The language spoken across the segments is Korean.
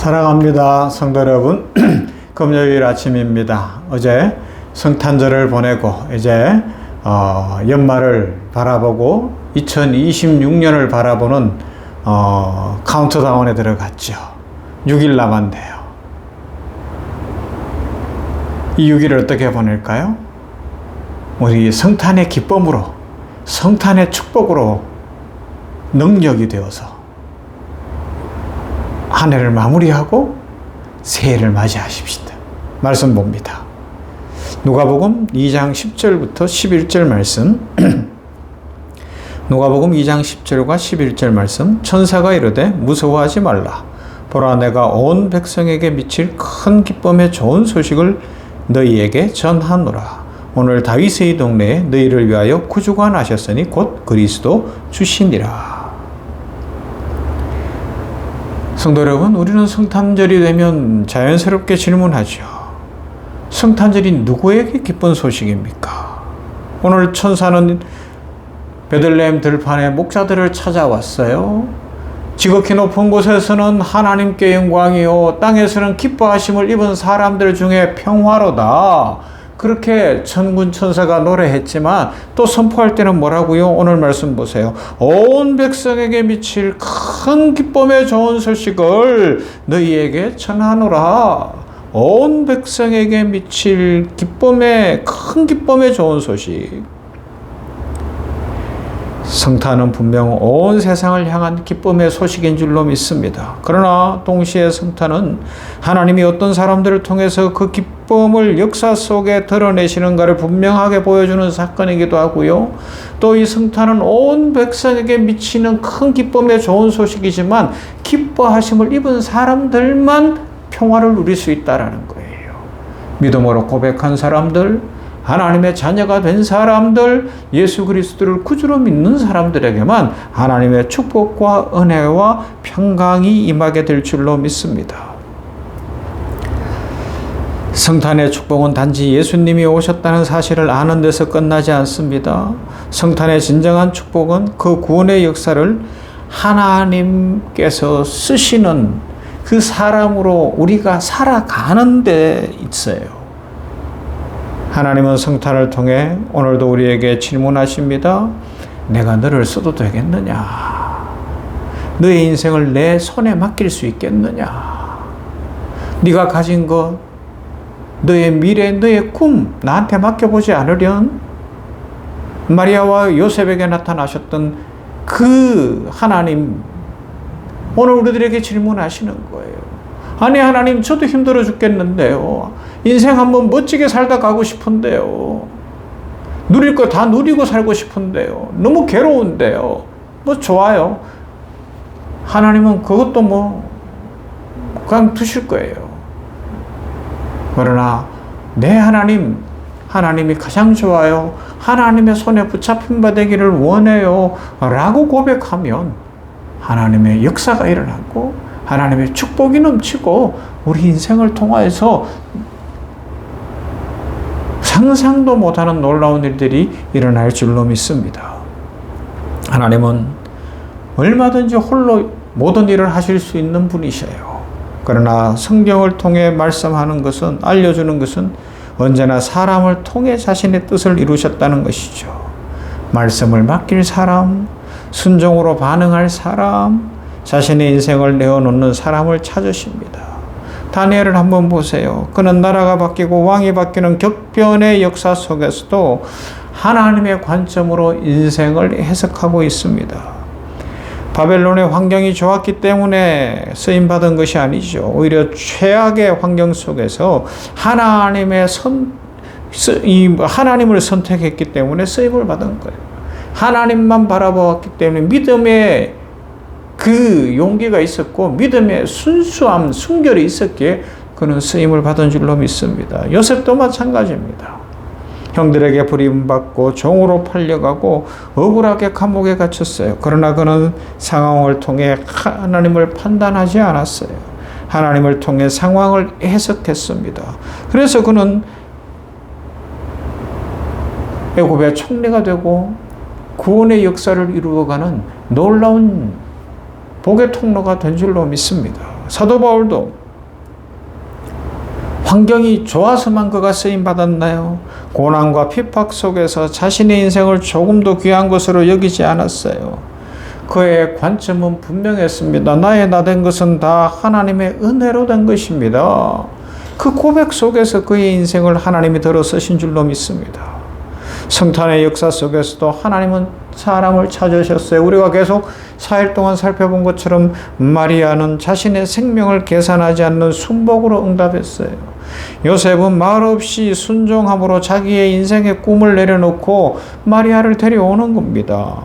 사랑합니다, 성도 여러분. 금요일 아침입니다. 어제 성탄절을 보내고 이제 연말을 바라보고 2026년을 바라보는 카운트다운에 들어갔죠. 6일 남았네요. 이 6일을 어떻게 보낼까요? 우리 성탄의 기쁨으로, 성탄의 축복으로 능력이 되어서 한 해를 마무리하고 새해를 맞이하십시다. 말씀 봅니다. 누가복음 2장 10절부터 11절 말씀. 누가복음 2장 10절과 11절 말씀. 천사가 이르되 무서워하지 말라. 보라, 내가 온 백성에게 미칠 큰 기쁨의 좋은 소식을 너희에게 전하노라. 오늘 다윗의 동네에 너희를 위하여 구주가 나셨으니 곧 그리스도 주시니라. 성도 여러분, 우리는 성탄절이 되면 자연스럽게 질문하죠. 성탄절이 누구에게 기쁜 소식입니까? 오늘 천사는 베들레헴 들판에 목자들을 찾아왔어요. 지극히 높은 곳에서는 하나님께 영광이요, 땅에서는 기뻐하심을 입은 사람들 중에 평화로다. 그렇게 천군 천사가 노래했지만 또 선포할 때는 뭐라고요? 오늘 말씀 보세요. 온 백성에게 미칠 큰 기쁨의 좋은 소식을 너희에게 전하노라. 온 백성에게 미칠 큰 기쁨의 좋은 소식. 성탄은 분명 온 세상을 향한 기쁨의 소식인 줄로 믿습니다. 그러나 동시에 성탄은 하나님이 어떤 사람들을 통해서 그 기쁨을 역사 속에 드러내시는가를 분명하게 보여주는 사건이기도 하고요. 또 이 성탄은 온 백성에게 미치는 큰 기쁨의 좋은 소식이지만 기뻐하심을 입은 사람들만 평화를 누릴 수 있다는 거예요. 믿음으로 고백한 사람들, 하나님의 자녀가 된 사람들, 예수 그리스도를 구주로 믿는 사람들에게만 하나님의 축복과 은혜와 평강이 임하게 될 줄로 믿습니다. 성탄의 축복은 단지 예수님이 오셨다는 사실을 아는 데서 끝나지 않습니다. 성탄의 진정한 축복은 그 구원의 역사를 하나님께서 쓰시는 그 사람으로 우리가 살아가는 데 있어요. 하나님은 성탄을 통해 오늘도 우리에게 질문하십니다. 내가 너를 써도 되겠느냐? 너의 인생을 내 손에 맡길 수 있겠느냐? 네가 가진 것, 너의 미래, 너의 꿈 나한테 맡겨보지 않으련? 마리아와 요셉에게 나타나셨던 그 하나님, 오늘 우리들에게 질문하시는 거예요. 아니 하나님, 저도 힘들어 죽겠는데요. 인생 한번 멋지게 살다 가고 싶은데요. 누릴 거 다 누리고 살고 싶은데요. 너무 괴로운데요. 뭐 좋아요. 하나님은 그것도 그냥 두실 거예요. 그러나 내 하나님이 가장 좋아요. 하나님의 손에 붙잡힌 바 되기를 원해요. 라고 고백하면 하나님의 역사가 일어나고 하나님의 축복이 넘치고 우리 인생을 통하여서 상상도 못하는 놀라운 일들이 일어날 줄로 믿습니다. 하나님은 얼마든지 홀로 모든 일을 하실 수 있는 분이셔요. 그러나 성경을 통해 말씀하는 것은, 알려주는 것은 언제나 사람을 통해 자신의 뜻을 이루셨다는 것이죠. 말씀을 맡길 사람, 순종으로 반응할 사람, 자신의 인생을 내어놓는 사람을 찾으십니다. 다니엘을 한번 보세요. 그는 나라가 바뀌고 왕이 바뀌는 격변의 역사 속에서도 하나님의 관점으로 인생을 해석하고 있습니다. 바벨론의 환경이 좋았기 때문에 쓰임받은 것이 아니죠. 오히려 최악의 환경 속에서 하나님을 선택했기 때문에 쓰임을 받은 거예요. 하나님만 바라보았기 때문에 믿음의 그 용기가 있었고 믿음의 순수함, 순결이 있었기에 그는 쓰임을 받은 줄로 믿습니다. 요셉도 마찬가지입니다. 형들에게 버림받고 종으로 팔려가고 억울하게 감옥에 갇혔어요. 그러나 그는 상황을 통해 하나님을 판단하지 않았어요. 하나님을 통해 상황을 해석했습니다. 그래서 그는 애굽의 총리가 되고 구원의 역사를 이루어가는 놀라운 복의 통로가 된 줄로 믿습니다. 사도 바울도 환경이 좋아서만 그가 쓰임받았나요? 고난과 핍박 속에서 자신의 인생을 조금도 귀한 것으로 여기지 않았어요. 그의 관점은 분명했습니다. 나의 나 된 것은 다 하나님의 은혜로 된 것입니다. 그 고백 속에서 그의 인생을 하나님이 들어 쓰신 줄로 믿습니다. 성탄의 역사 속에서도 하나님은 사람을 찾으셨어요. 우리가 계속 4일 동안 살펴본 것처럼 마리아는 자신의 생명을 계산하지 않는 순복으로 응답했어요. 요셉은 말없이 순종함으로 자기의 인생의 꿈을 내려놓고 마리아를 데려오는 겁니다.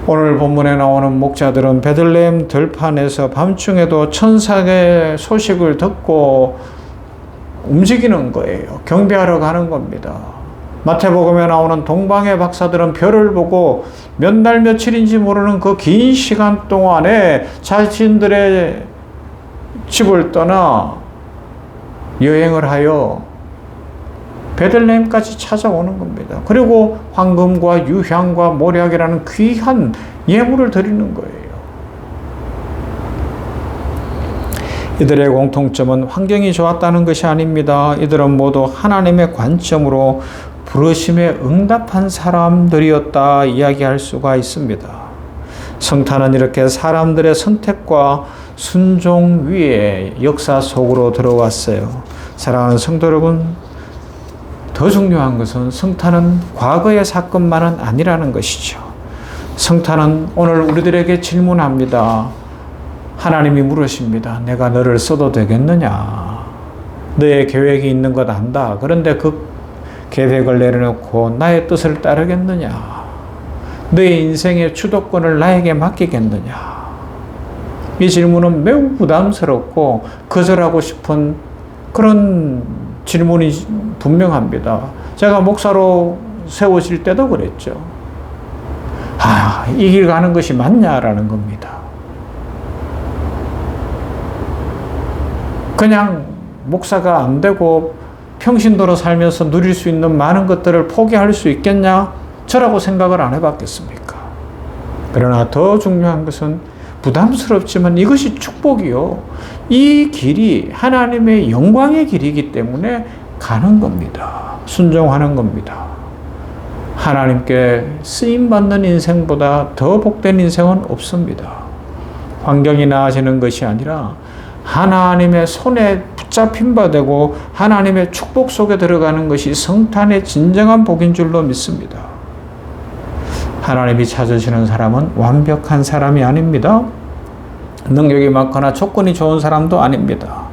오늘 본문에 나오는 목자들은 베들레헴 들판에서 밤중에도 천사의 소식을 듣고 움직이는 거예요. 경배하러 가는 겁니다. 마태복음에 나오는 동방의 박사들은 별을 보고 몇 날 며칠인지 모르는 그 긴 시간 동안에 자신들의 집을 떠나 여행을 하여 베들레헴까지 찾아오는 겁니다. 그리고 황금과 유향과 모략이라는 귀한 예물을 드리는 거예요. 이들의 공통점은 환경이 좋았다는 것이 아닙니다. 이들은 모두 하나님의 관점으로 부르심에 응답한 사람들이었다 이야기할 수가 있습니다. 성탄은 이렇게 사람들의 선택과 순종 위에 역사 속으로 들어왔어요. 사랑하는 성도 여러분, 더 중요한 것은 성탄은 과거의 사건만은 아니라는 것이죠. 성탄은 오늘 우리들에게 질문합니다. 하나님이 물으십니다. 내가 너를 써도 되겠느냐? 너의 계획이 있는 것 안다. 그런데 그 계획을 내려놓고 나의 뜻을 따르겠느냐? 너의 인생의 주도권을 나에게 맡기겠느냐? 이 질문은 매우 부담스럽고 거절하고 싶은 그런 질문이 분명합니다. 제가 목사로 세우실 때도 그랬죠. 이 길 가는 것이 맞냐라는 겁니다. 그냥 목사가 안 되고 평신도로 살면서 누릴 수 있는 많은 것들을 포기할 수 있겠냐? 저라고 생각을 안 해봤겠습니까? 그러나 더 중요한 것은 부담스럽지만 이것이 축복이요. 이 길이 하나님의 영광의 길이기 때문에 가는 겁니다. 순종하는 겁니다. 하나님께 쓰임받는 인생보다 더 복된 인생은 없습니다. 환경이 나아지는 것이 아니라 하나님의 손에 붙잡힌 바 되고 하나님의 축복 속에 들어가는 것이 성탄의 진정한 복인 줄로 믿습니다. 하나님이 찾으시는 사람은 완벽한 사람이 아닙니다. 능력이 많거나 조건이 좋은 사람도 아닙니다.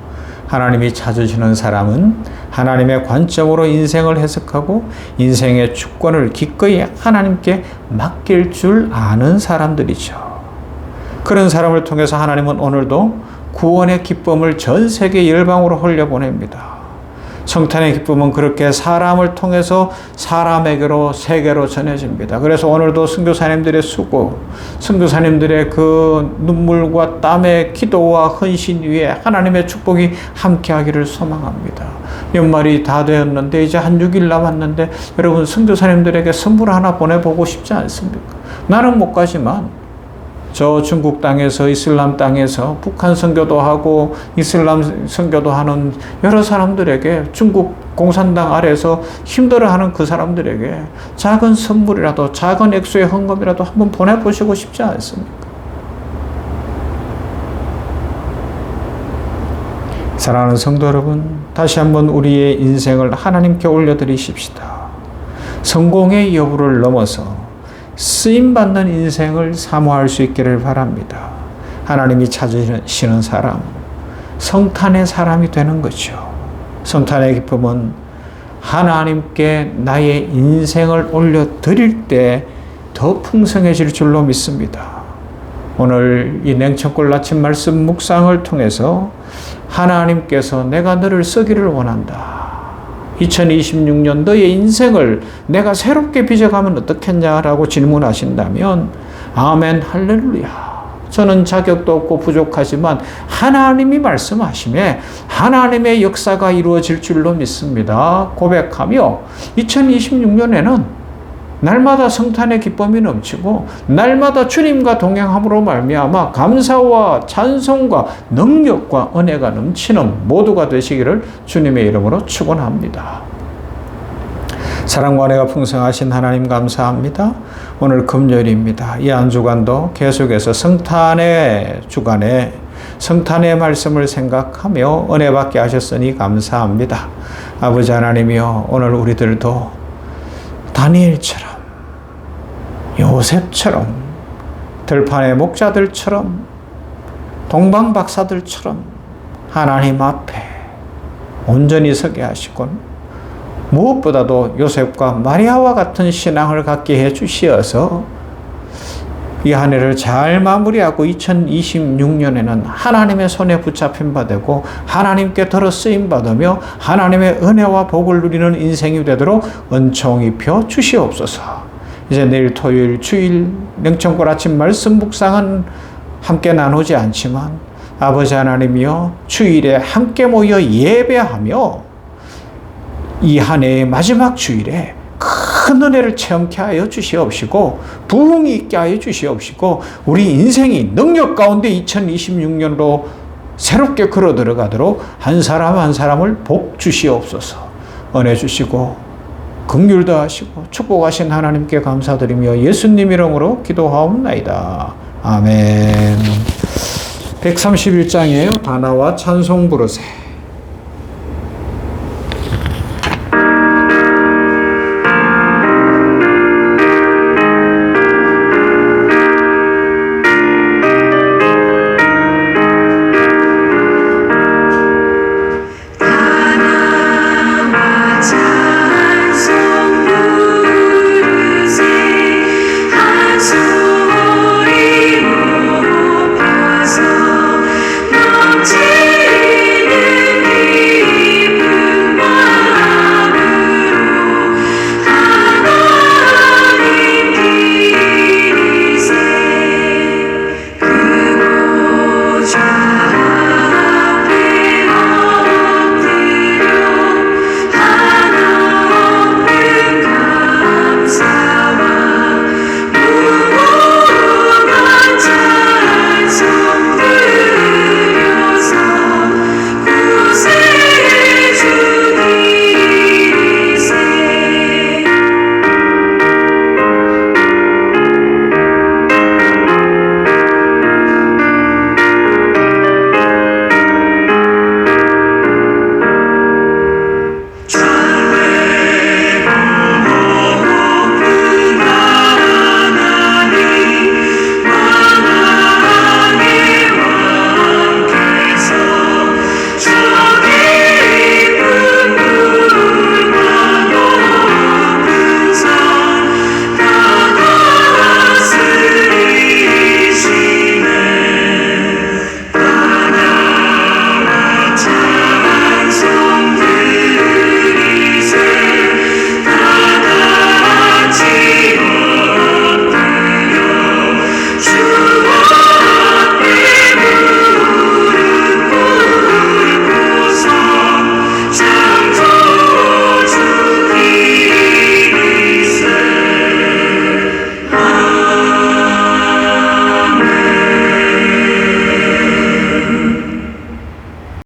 하나님이 찾으시는 사람은 하나님의 관점으로 인생을 해석하고 인생의 주권을 기꺼이 하나님께 맡길 줄 아는 사람들이죠. 그런 사람을 통해서 하나님은 오늘도 구원의 기쁨을 전 세계 열방으로 흘려보냅니다. 성탄의 기쁨은 그렇게 사람을 통해서 사람에게로 세계로 전해집니다. 그래서 오늘도 선교사님들의 수고, 선교사님들의 그 눈물과 땀의 기도와 헌신 위에 하나님의 축복이 함께하기를 소망합니다. 연말이 다 되었는데 이제 한 6일 남았는데 여러분 선교사님들에게 선물 하나 보내보고 싶지 않습니까? 나는 못 가지만 저 중국 땅에서 이슬람 땅에서 북한 선교도 하고 이슬람 선교도 하는 여러 사람들에게 중국 공산당 아래에서 힘들어하는 그 사람들에게 작은 선물이라도 작은 액수의 헌금이라도 한번 보내보시고 싶지 않습니까? 사랑하는 성도 여러분, 다시 한번 우리의 인생을 하나님께 올려드리십시다. 성공의 여부를 넘어서 쓰임받는 인생을 사모할 수 있기를 바랍니다. 하나님이 찾으시는 사람, 성탄의 사람이 되는 거죠. 성탄의 기쁨은 하나님께 나의 인생을 올려드릴 때 더 풍성해질 줄로 믿습니다. 오늘 이 냉천골 아침 말씀 묵상을 통해서 하나님께서 내가 너를 쓰기를 원한다. 2026년 너의 인생을 내가 새롭게 빚어가면 어떻겠냐라고 질문하신다면 아멘 할렐루야. 저는 자격도 없고 부족하지만 하나님이 말씀하심에 하나님의 역사가 이루어질 줄로 믿습니다. 고백하며 2026년에는 날마다 성탄의 기쁨이 넘치고 날마다 주님과 동행함으로 말미암아 감사와 찬송과 능력과 은혜가 넘치는 모두가 되시기를 주님의 이름으로 축원합니다. 사랑과 은혜가 풍성하신 하나님 감사합니다. 오늘 금요일입니다. 이 한 주간도 계속해서 성탄의 주간에 성탄의 말씀을 생각하며 은혜 받게 하셨으니 감사합니다. 아버지 하나님이여, 오늘 우리들도 다니엘처럼, 요셉처럼, 들판의 목자들처럼, 동방박사들처럼 하나님 앞에 온전히 서게 하시고, 무엇보다도 요셉과 마리아와 같은 신앙을 갖게 해 주시어서 이 한 해를 잘 마무리하고 2026년에는 하나님의 손에 붙잡힌 바 되고 하나님께 들어 쓰임 받으며 하나님의 은혜와 복을 누리는 인생이 되도록 은총 입혀 주시옵소서. 이제 내일 토요일 주일 냉천골 아침 말씀 묵상은 함께 나누지 않지만 아버지 하나님이여, 주일에 함께 모여 예배하며 이 한 해의 마지막 주일에 큰 은혜를 체험케 하여 주시옵시고 부흥이 있게 하여 주시옵시고 우리 인생이 능력 가운데 2026년으로 새롭게 걸어 들어가도록 한 사람 한 사람을 복 주시옵소서. 은혜 주시고 긍휼 더하시고 축복하신 하나님께 감사드리며 예수님 이름으로 기도하옵나이다. 아멘. 131장이에요. 다 나와 찬송 부르세.